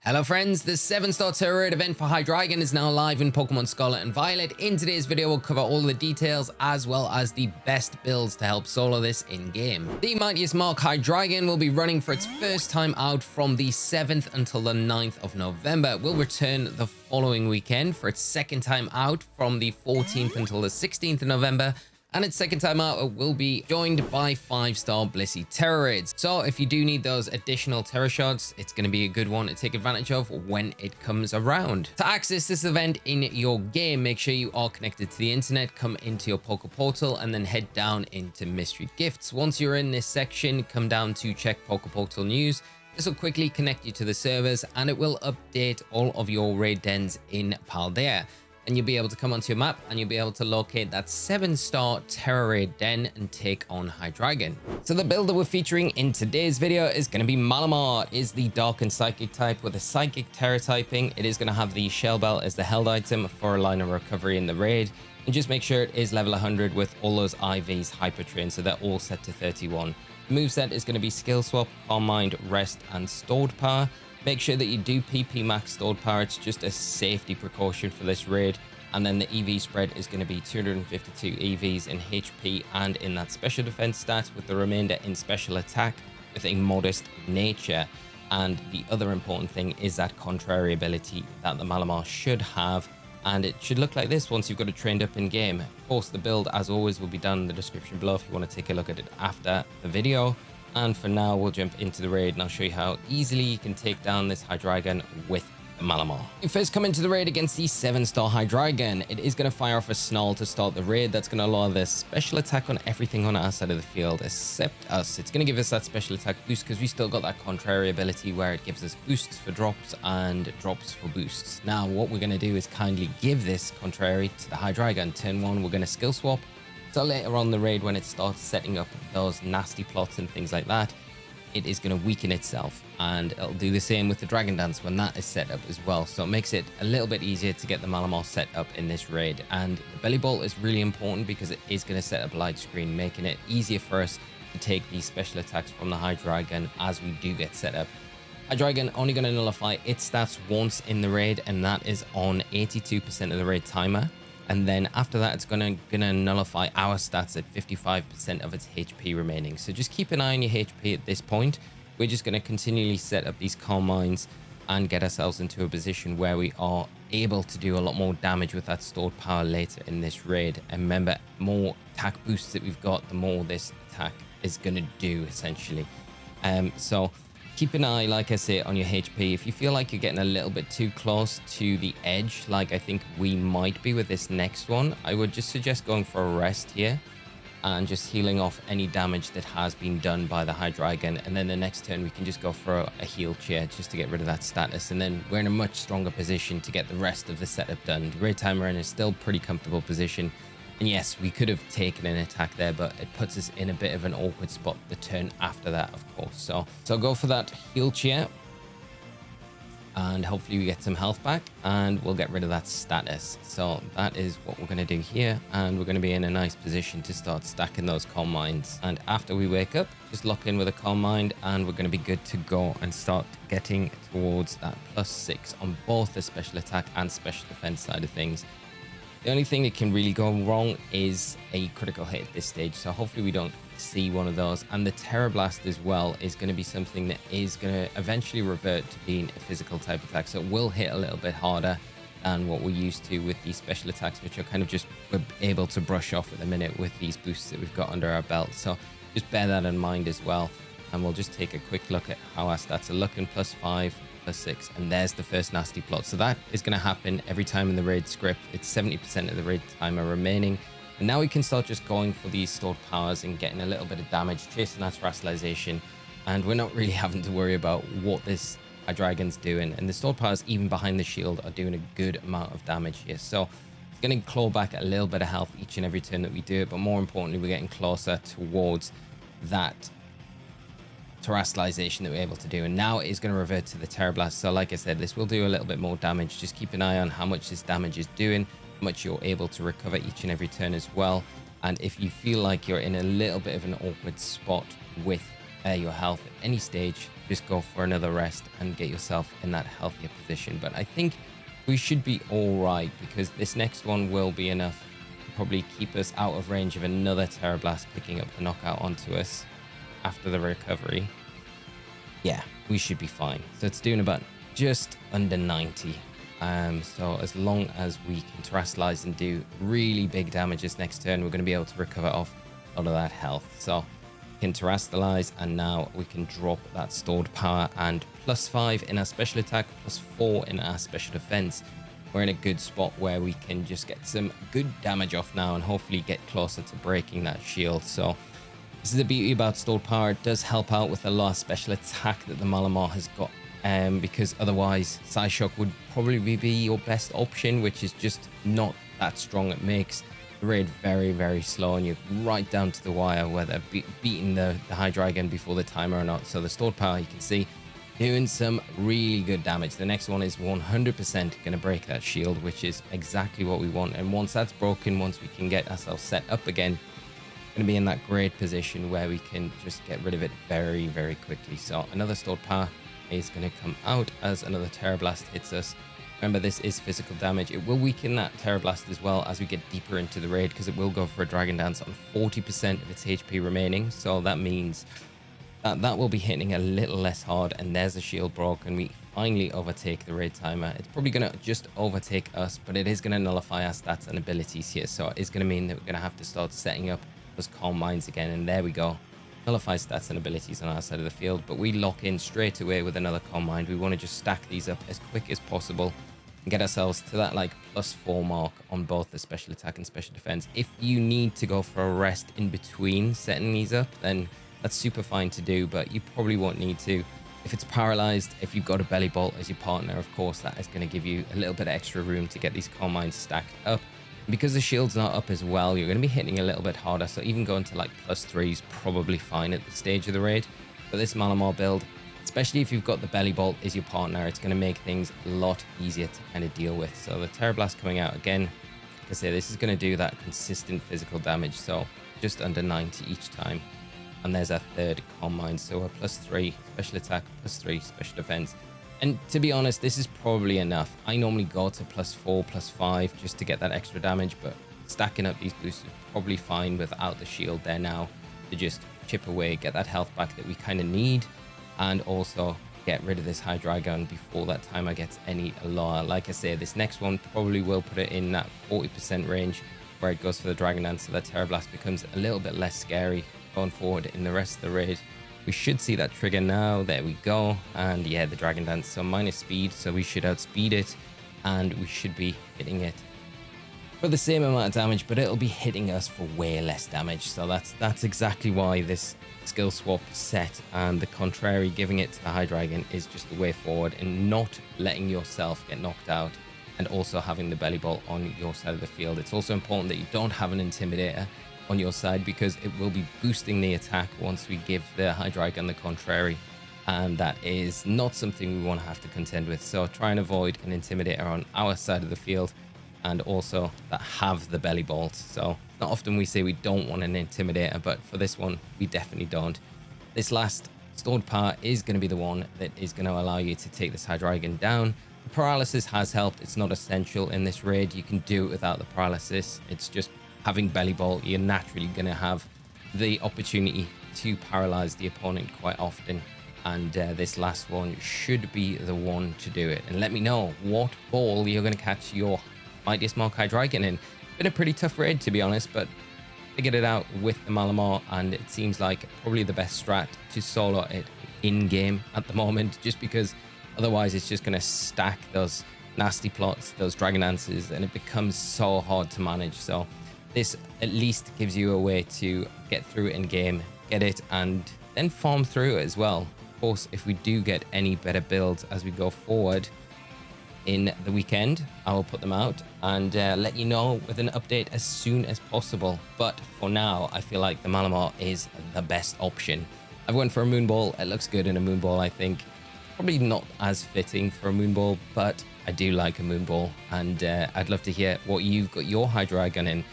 Hello friends, the 7-star Tera Raid event for HYDREIGON is now live in Pokemon Scarlet and Violet. In today's video, we'll cover all the details as well as the best builds to help solo this in-game. The Mighiest Mark Hydreigon will be running for its first time out from the 7th until the 9th of November. Will return the following weekend for its second time out from the 14th until the 16th of November. And its second time out, it will be joined by 5-star Blissey Tera Raids. So if you do need those additional Tera Shards, it's going to be a good one to take advantage of when it comes around. To access this event in your game, make sure you are connected to the internet, come into your Poké Portal, and then head down into Mystery Gifts. Once you're in this section, come down to check Poké Portal News. This will quickly connect you to the servers, and it will update all of your raid dens in Paldea. And you'll be able to come onto your map and you'll be able to locate that 7-star Tera Raid den and take on Hydreigon. So the build that we're featuring in today's video is going to be Malamar. Is the Dark and Psychic type with a Psychic Tera typing. It is going to have the Shell Bell as the held item for a line of recovery in the raid. And just make sure it is level 100 with all those IVs hyper trained, so they're all set to 31. The moveset is going to be Skill Swap, Calm Mind, Rest, and Stored Power. Make sure that you do PP max stored power. It's just a safety precaution for this raid. And then the EV spread is going to be 252 EVs in HP and in that special defense stat, with the remainder in special attack with a modest nature. And the other important thing is that contrary ability that the Malamar should have. And it should look like this once you've got it trained up in game. Of course, the build, as always, will be down in the description below if you want to take a look at it after the video. And for now, we'll jump into the raid and I'll show you how easily you can take down this Hydreigon with the Malamar. You first come into the raid against the 7-star Hydreigon. It is going to fire off a Snarl to start the raid. That's going to allow this special attack on everything on our side of the field except us. It's going to give us that special attack boost because we still got that contrary ability where it gives us boosts for drops and drops for boosts. Now, what we're going to do is kindly give this contrary to the Hydreigon. Turn 1, we're going to skill swap. So later on the raid, when it starts setting up those nasty plots and things like that, it is going to weaken itself, and it'll do the same with the Dragon Dance when that is set up as well. So it makes it a little bit easier to get the Malamar set up in this raid. And the Belly Bolt is really important because it is going to set up light screen, making it easier for us to take these special attacks from the Hydreigon as we do get set up. Hydreigon only going to nullify its stats once in the raid, and that is on 82% of the raid timer. And then after that, it's gonna nullify our stats at 55% of its HP remaining. So just keep an eye on your HP at this point. We're just gonna continually set up these Calm Minds and get ourselves into a position where we are able to do a lot more damage with that stored power later in this raid. And remember, more attack boosts that we've got, the more this attack is gonna do essentially. So keep an eye, like I say, on your HP. If you feel like you're getting a little bit too close to the edge, like I think we might be with this next one, I would just suggest going for a rest here and just healing off any damage that has been done by the Hydreigon. And then the next turn, we can just go for a heal chair just to get rid of that status. And then we're in a much stronger position to get the rest of the setup done. The raid timer in is still pretty comfortable position. And yes, we could have taken an attack there, but it puts us in a bit of an awkward spot the turn after that, of course. So go for that heal chair. And hopefully we get some health back and we'll get rid of that status. So that is what we're going to do here. And we're going to be in a nice position to start stacking those Calm Minds. And after we wake up, just lock in with a Calm Mind and we're going to be good to go and start getting towards that +6 on both the special attack and special defense side of things. The only thing that can really go wrong is a critical hit at this stage. So hopefully we don't see one of those. And the Tera Blast as well is going to be something that is going to eventually revert to being a physical type attack. So it will hit a little bit harder than what we're used to with these special attacks, which are kind of just we're able to brush off at the minute with these boosts that we've got under our belt. So just bear that in mind as well. And we'll just take a quick look at how our stats are looking. +5. +6, and there's the first nasty plot. So that is going to happen every time in the raid script. It's 70% of the raid timer remaining, and now we can start just going for these stored powers and getting a little bit of damage, chasing that terastallization, and we're not really having to worry about what this Hydreigon's doing. And the stored powers, even behind the shield, are doing a good amount of damage here. So it's going to claw back a little bit of health each and every turn that we do it, but more importantly, we're getting closer towards that terastallization that we're able to do. And now it is going to revert to the Tera Blast. So like I said, this will do a little bit more damage. Just keep an eye on how much this damage is doing, how much you're able to recover each and every turn as well. And if you feel like you're in a little bit of an awkward spot with your health at any stage, just go for another rest and get yourself in that healthier position. But I think we should be all right, because this next one will be enough to probably keep us out of range of another Tera Blast picking up the knockout onto us after the recovery. Yeah, we should be fine. So it's doing about just under 90. So as long as we can terastallize and do really big damages next turn, we're going to be able to recover off a lot of that health. So we can terastallize, and now we can drop that stored power and +5 in our special attack, +4 in our special defense. We're in a good spot where we can just get some good damage off now and hopefully get closer to breaking that shield. So this is the beauty about stored power. It does help out with a lot of special attack that the Malamar has got, because otherwise Psyshock would probably be your best option, which is just not that strong. It makes the raid very, very slow, and you're right down to the wire whether beating the Hydreigon before the timer or not. So the stored power, you can see, doing some really good damage. The next one is 100% going to break that shield, which is exactly what we want. And once that's broken, once we can get ourselves set up again, going to be in that great position where we can just get rid of it very, very quickly. So another stored power is going to come out as another Tera Blast hits us. Remember, this is physical damage. It will weaken that Tera Blast as well as we get deeper into the raid, because it will go for a Dragon Dance on 40% of its HP remaining. So that means that will be hitting a little less hard, and there's a shield broke, and we finally overtake the raid timer. It's probably going to just overtake us, but it is going to nullify our stats and abilities here. So it is going to mean that we're going to have to start setting up those calm minds again, and there we go. Nullify stats and abilities on our side of the field, but we lock in straight away with another calm mind. We want to just stack these up as quick as possible and get ourselves to that like +4 mark on both the special attack and special defense. If you need to go for a rest in between setting these up, then that's super fine to do, but you probably won't need to. If it's paralyzed, if you've got a belly bolt as your partner, of course, that is going to give you a little bit of extra room to get these calm minds stacked up. Because the shield's not up as well, you're going to be hitting a little bit harder, so even going to like +3 is probably fine at the stage of the raid. But this Malamar build, especially if you've got the belly bolt as your partner, it's going to make things a lot easier to kind of deal with. So the Tera Blast coming out again, like I say, this is going to do that consistent physical damage, so just under 90 each time. And there's our third calm mind, so a +3 special attack, +3 special defense. And to be honest, this is probably enough. I normally go to +4, +5 just to get that extra damage, but stacking up these boosts is probably fine without the shield there now to just chip away, get that health back that we kind of need, and also get rid of this Hydreigon before that timer gets any lower. Like I say, this next one probably will put it in that 40% range where it goes for the Dragon Dance, so that Tera Blast becomes a little bit less scary going forward in the rest of the raid. We should see that trigger now. There we go. And yeah, the Dragon Dance. So minus speed. So we should outspeed it. And we should be hitting it for the same amount of damage, but it'll be hitting us for way less damage. So that's exactly why this skill swap set and the contrary, giving it to the Hydreigon, is just the way forward, and not letting yourself get knocked out, and also having the belly bolt on your side of the field. It's also important that you don't have an Intimidator on your side, because it will be boosting the attack once we give the Hydreigon the contrary, and that is not something we want to have to contend with. So try and avoid an Intimidator on our side of the field, and also that have the belly bolt. So not often we say we don't want an Intimidator, but for this one we definitely don't. This last stored power is going to be the one that is going to allow you to take this Hydreigon down. The paralysis has helped. It's not essential in this raid. You can do it without the paralysis. It's just having belly bolt, you're naturally going to have the opportunity to paralyze the opponent quite often, and this last one should be the one to do it. And let me know what ball you're going to catch your Mighiest Mark Hydreigon in. Been a pretty tough raid, to be honest, but figured it out with the Malamar, and it seems like probably the best strat to solo it in game at the moment, just because otherwise it's just going to stack those nasty plots, those Dragon Dances, and it becomes so hard to manage. So this at least gives you a way to get through it in game, get it, and then farm through it as well. Of course, if we do get any better builds as we go forward in the weekend, I will put them out and let you know with an update as soon as possible. But for now, I feel like the Malamar is the best option. I've went for a Moonball. It looks good in a Moonball, I think. Probably not as fitting for a Moonball, but I do like a Moonball, and I'd love to hear what you've got your Hydreigon in.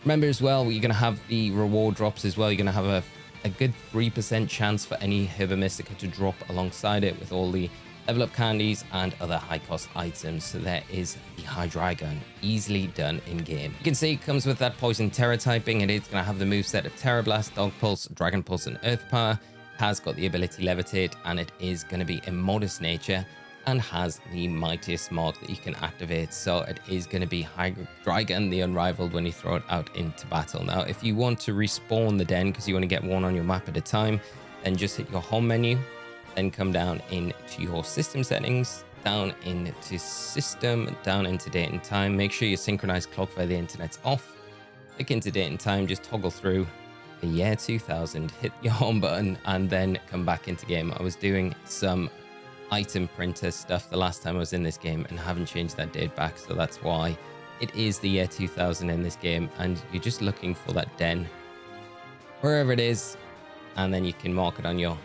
Remember as well, you're going to have the reward drops as well. You're going to have a a good 3% chance for any Herba Mystica to drop alongside it with all the level up candies and other high cost items. So there is the Hydreigon, easily done in game. You can see it comes with that poison Tera typing. It is going to have the moveset of Tera Blast, Dog Pulse, Dragon Pulse and Earth Power. Has got the ability Levitate, and it is going to be Immodest Nature and has the Mighiest Mark that you can activate. So it is going to be Hydreigon the Unrivaled when you throw it out into battle. Now if you want to respawn the den because you want to get one on your map at a time, then just hit your home menu, then come down into your system settings, down into system, down into date and time. Make sure your synchronized clock via the internet's off. Click into date and time, just toggle through the year 2000, hit your home button, and then come back into game. I was doing some item printer stuff the last time I was in this game and haven't changed that date back, so that's why it is the year 2000 in this game. And you're just looking for that den wherever it is, and then you can mark it on your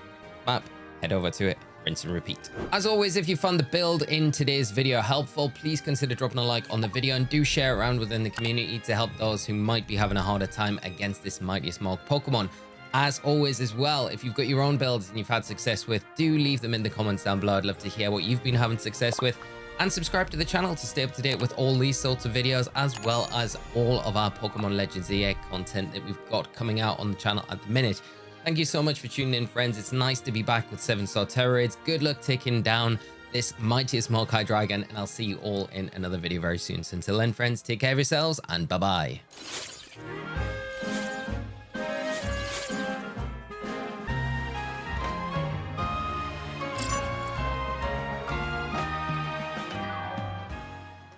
map, head over to it, rinse and repeat. As always, if you found the build in today's video helpful, please consider dropping a like on the video and do share around within the community to help those who might be having a harder time against this Mighiest Mark Pokemon. As always as well, if you've got your own builds and you've had success with, do leave them in the comments down below. I'd love to hear what you've been having success with, and subscribe to the channel to stay up to date with all these sorts of videos, as well as all of our Pokemon Legends EA content that we've got coming out on the channel at the minute. Thank you so much for tuning in, friends. It's nice to be back with 7-star Tera raids. Good luck taking down this Mighiest Mark Hydreigon, and I'll see you all in another video very soon. So until then, friends, take care of yourselves, and bye-bye.